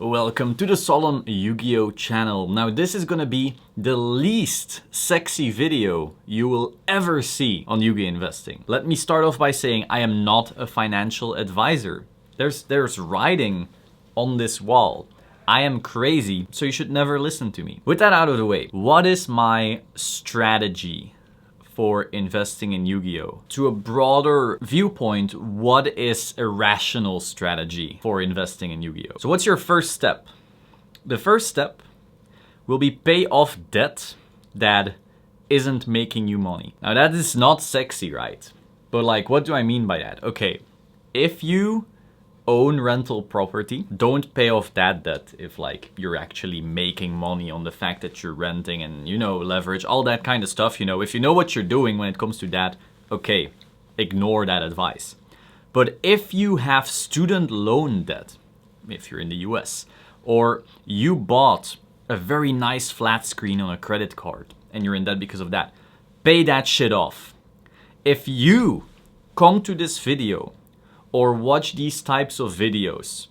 Welcome to the Solemn Yu-Gi-Oh channel. Now this is gonna be the least sexy video you will ever see on Yu-Gi-Oh investing. Let me start off by saying I am not a financial advisor. There's writing on this wall. I am crazy, so you should never listen to me. With that out of the way, what is my strategy for investing in Yu-Gi-Oh? To a broader viewpoint, what is a rational strategy for investing in Yu-Gi-Oh? So what's your first step? The first step will be pay off debt that isn't making you money. Now that is not sexy, right? But like, what do I mean by that? Okay, if you own rental property, don't pay off that debt if like you're actually making money on the fact that you're renting and leverage, all that kind of stuff. If you know what you're doing when it comes to that, okay, ignore that advice. But if you have student loan debt, if you're in the US, or you bought a very nice flat screen on a credit card and you're in debt because of that, pay that shit off. If you come to this video or watch these types of videos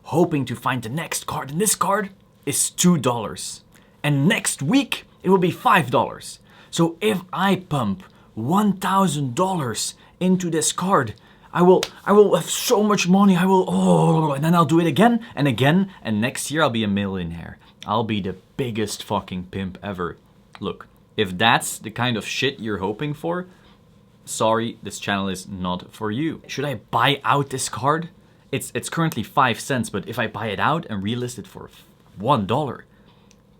hoping to find the next card, and this card is $2, and next week it will be $5. So if I pump $1,000 into this card, I will have so much money. And then I'll do it again and again, and next year I'll be a millionaire. I'll be the biggest fucking pimp ever. Look, if that's the kind of shit you're hoping for, sorry, this channel is not for you. Should I buy out this card? It's currently 5 cents, but if I buy it out and relist it for $1,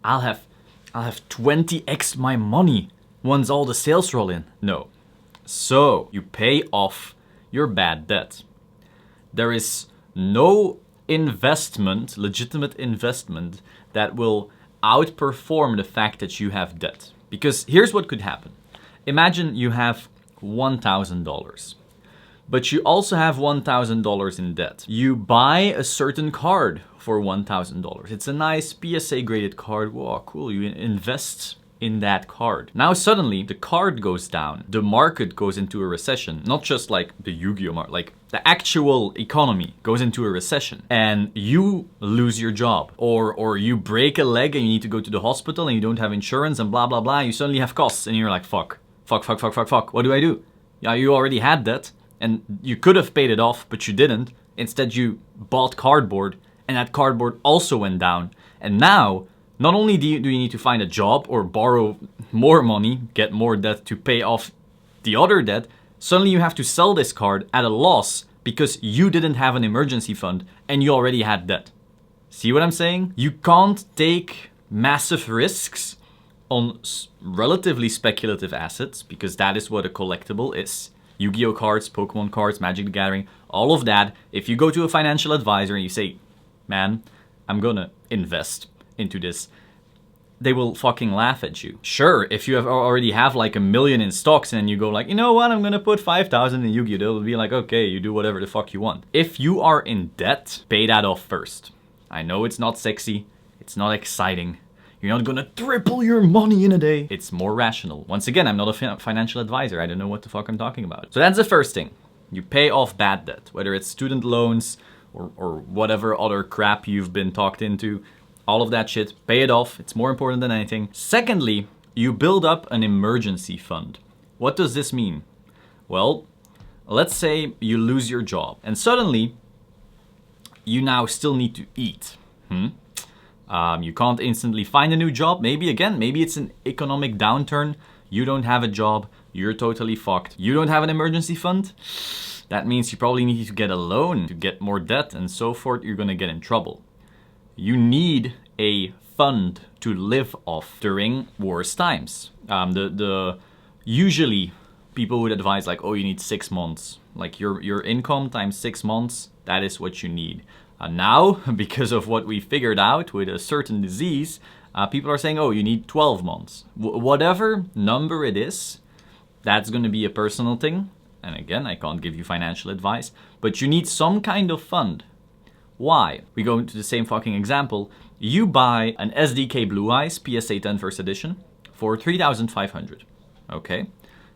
I'll have 20x my money once all the sales roll in. No. So you pay off your bad debt. There is no investment, legitimate investment, that will outperform the fact that you have debt. Because here's what could happen. Imagine you have $1,000, but you also have $1,000 in debt. You buy a certain card for $1,000. It's a nice PSA graded card. Whoa, cool. You invest in that card. Now suddenly the card goes down. The market goes into a recession. Not just like the Yu-Gi-Oh market, like the actual economy goes into a recession, and you lose your job, or you break a leg and you need to go to the hospital and you don't have insurance and blah blah blah. You suddenly have costs and you're like, fuck. What do I do? Yeah, you already had that, and you could have paid it off, but you didn't. Instead, you bought cardboard, and that cardboard also went down. And now, not only do you need to find a job or borrow more money, get more debt to pay off the other debt, suddenly you have to sell this card at a loss because you didn't have an emergency fund and you already had debt. See what I'm saying? You can't take massive risks on relatively speculative assets, because that is what a collectible is. Yu-Gi-Oh cards, Pokemon cards, Magic the Gathering, all of that. If you go to a financial advisor and you say, man, I'm gonna invest into this, they will fucking laugh at you. Sure, if you already have like $1 million in stocks and you go like, you know what, I'm gonna put 5,000 in Yu-Gi-Oh, they'll be like, okay, you do whatever the fuck you want. If you are in debt, pay that off first. I know it's not sexy, it's not exciting. You're not gonna triple your money in a day. It's more rational. Once again, I'm not a financial advisor. I don't know what the fuck I'm talking about. So that's the first thing. You pay off bad debt, whether it's student loans or whatever other crap you've been talked into. All of that shit, pay it off. It's more important than anything. Secondly, you build up an emergency fund. What does this mean? Well, let's say you lose your job and suddenly you now still need to eat. You can't instantly find a new job. Maybe it's an economic downturn. You don't have a job. You're totally fucked. You don't have an emergency fund. That means you probably need to get a loan to get more debt and so forth. You're gonna get in trouble. You need a fund to live off during worse times. Usually people would advise like, oh, you need 6 months. Like your income times 6 months, that is what you need. Now, because of what we figured out with a certain disease, people are saying, oh, you need 12 months. Whatever number it is, that's going to be a personal thing. And again, I can't give you financial advice, but you need some kind of fund. Why? We go into the same fucking example. You buy an SDK Blue Eyes PSA 10 first edition for 3,500. Okay?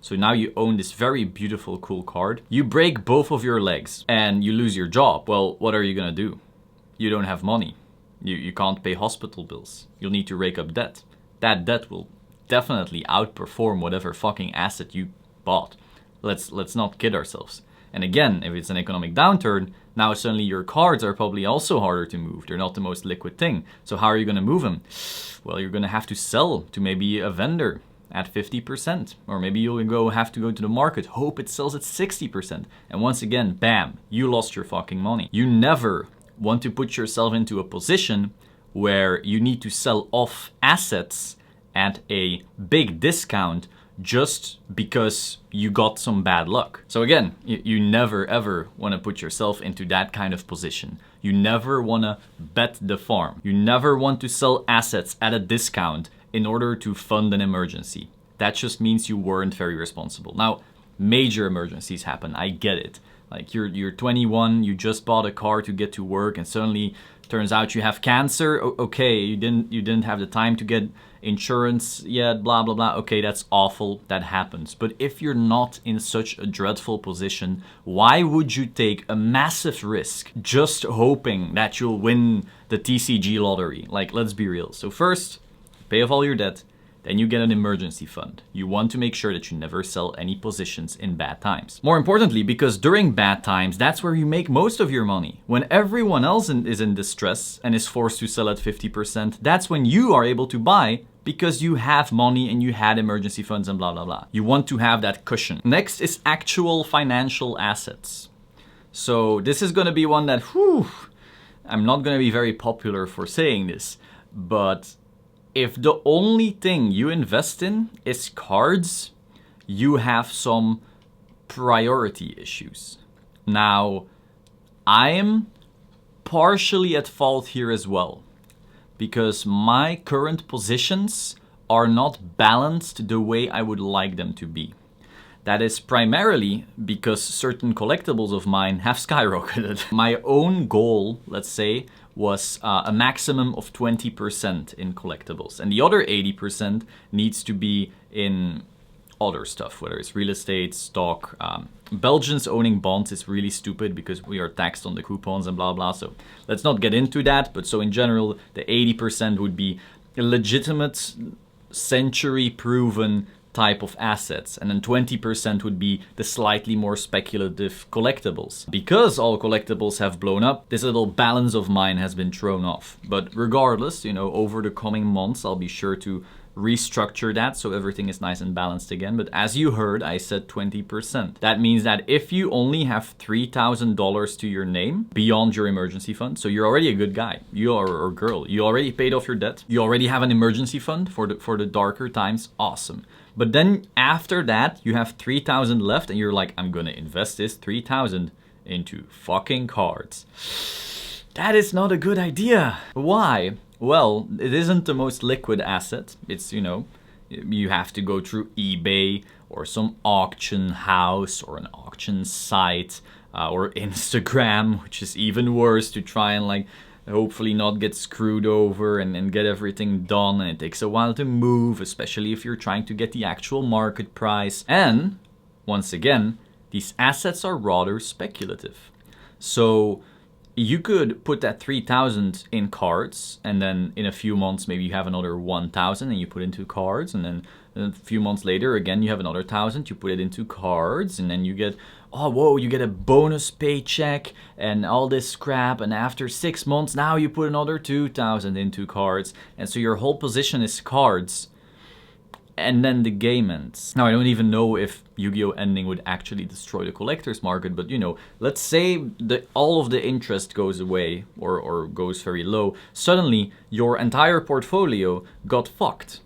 So now you own this very beautiful, cool card. You break both of your legs and you lose your job. Well, what are you gonna do? you don't have money. You can't pay hospital bills. You'll need to rake up debt. That debt will definitely outperform whatever fucking asset you bought. Let's not kid ourselves. And again, if it's an economic downturn, now suddenly your cards are probably also harder to move. They're not the most liquid thing. So how are you going to move them? Well, you're going to have to sell to maybe a vendor at 50%. Or maybe you'll have to go to the market, hope it sells at 60%. And once again, bam, you lost your fucking money. You never want to put yourself into a position where you need to sell off assets at a big discount just because you got some bad luck. So again, you never ever want to put yourself into that kind of position. You never want to bet the farm. You never want to sell assets at a discount in order to fund an emergency. That just means you weren't very responsible. Now, major emergencies happen, I get it. Like you're 21, you just bought a car to get to work, and suddenly turns out you have cancer. Okay, you didn't have the time to get insurance yet, blah blah blah. Okay, that's awful, that happens. But if you're not in such a dreadful position, why would you take a massive risk just hoping that you'll win the TCG lottery? Like, let's be real. So first, pay off all your debt. Then you get an emergency fund. You want to make sure that you never sell any positions in bad times. More importantly, because during bad times, that's where you make most of your money. When everyone else is in distress and is forced to sell at 50%, that's when you are able to buy because you have money and you had emergency funds and blah, blah, blah. You want to have that cushion. Next is actual financial assets. So this is going to be one that, I'm not going to be very popular for saying this, but if the only thing you invest in is cards, you have some priority issues. Now, I am partially at fault here as well, because my current positions are not balanced the way I would like them to be. That is primarily because certain collectibles of mine have skyrocketed. My own goal, let's say, was a maximum of 20% in collectibles. And the other 80% needs to be in other stuff, whether it's real estate, stock. Belgians owning bonds is really stupid because we are taxed on the coupons and blah, blah. So let's not get into that. But so in general, the 80% would be a legitimate, century-proven type of assets, and then 20% would be the slightly more speculative collectibles. Because all collectibles have blown up, this little balance of mine has been thrown off. But regardless, over the coming months, I'll be sure to restructure that so everything is nice and balanced again. But as you heard, I said 20%. That means that if you only have $3,000 to your name beyond your emergency fund, so you're already a good guy, or girl, you already paid off your debt, you already have an emergency fund for the darker times, awesome. But then after that, you have 3,000 left and you're like, I'm gonna invest this 3,000 into fucking cards. That is not a good idea. Why? Well, it isn't the most liquid asset. It's, you have to go through eBay or some auction house or an auction site or Instagram, which is even worse, to try and hopefully not get screwed over and get everything done. And it takes a while to move, especially if you're trying to get the actual market price. And once again, these assets are rather speculative. So you could put that 3,000 in cards, and then in a few months maybe you have another 1,000 and you put into cards, and then a few months later again you have another 1,000, you put it into cards, and then you get, you get a bonus paycheck and all this crap, and after 6 months now you put another 2,000 into cards, and so your whole position is cards. And then the game ends. Now, I don't even know if Yu-Gi-Oh! Ending would actually destroy the collector's market, but let's say that all of the interest goes away or goes very low. Suddenly, your entire portfolio got fucked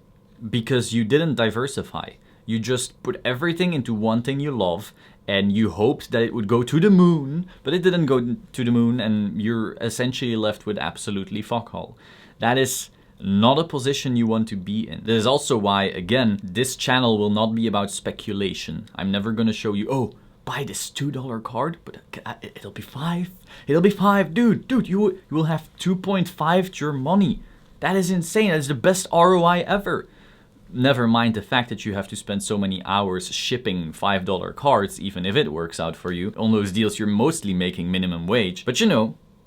because you didn't diversify. You just put everything into one thing you love, and you hoped that it would go to the moon, but it didn't go to the moon, and you're essentially left with absolutely fuck all. That is not a position you want to be in. That is also why, again, this channel will not be about speculation. I'm never going to show you, buy this $2 card, but it'll be $5. It'll be $5. Dude, you will have 2.5 to your money. That is insane. That is the best ROI ever. Never mind the fact that you have to spend so many hours shipping $5 cards, even if it works out for you. On those deals, you're mostly making minimum wage. But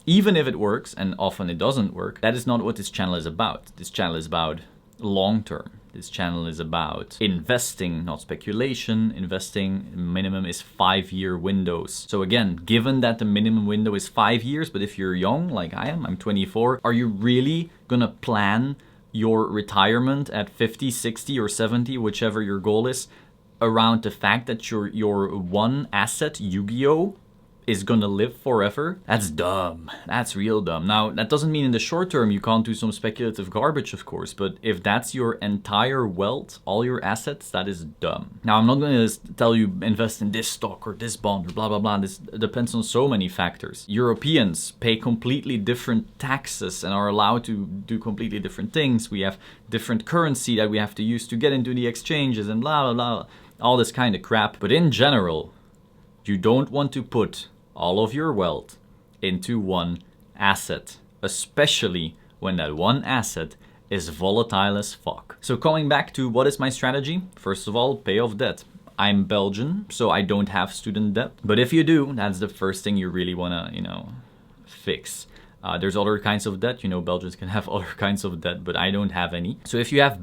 Even if it works, and often it doesn't work, that is not what this channel is about. This channel is about long term. This channel is about investing, not speculation. Investing minimum is 5-year windows. So again, given that the minimum window is 5 years, but if you're young, like I am, I'm 24, are you really gonna plan your retirement at 50, 60, or 70, whichever your goal is, around the fact that your one asset, Yugioh, is gonna live forever? That's dumb. That's real dumb. Now, that doesn't mean in the short term you can't do some speculative garbage, of course, but if that's your entire wealth, all your assets, that is dumb. Now, I'm not gonna tell you invest in this stock or this bond or blah, blah, blah. This depends on so many factors. Europeans pay completely different taxes and are allowed to do completely different things. We have different currency that we have to use to get into the exchanges and blah, blah, blah. All this kind of crap. But in general, you don't want to put all of your wealth into one asset, especially when that one asset is volatile as fuck. So coming back to what is my strategy? First of all, pay off debt. I'm Belgian, so I don't have student debt. But if you do, that's the first thing you really wanna, fix. There's other kinds of debt. Belgians can have other kinds of debt, but I don't have any. So if you have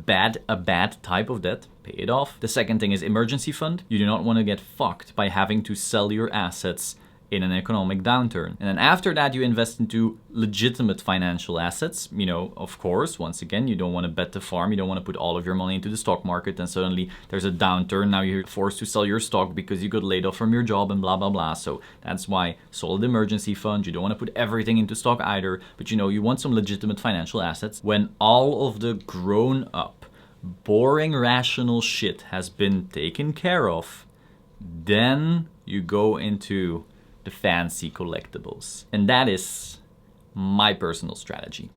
a bad type of debt, pay it off. The second thing is emergency fund. You do not want to get fucked by having to sell your assets in an economic downturn. And then after that, you invest into legitimate financial assets. Of course, once again, you don't want to bet the farm. You don't want to put all of your money into the stock market and suddenly there's a downturn. Now you're forced to sell your stock because you got laid off from your job and blah, blah, blah. So that's why solid emergency fund. You don't want to put everything into stock either, but you want some legitimate financial assets. When all of the grown up, boring, rational shit has been taken care of, then you go into the fancy collectibles. And that is my personal strategy.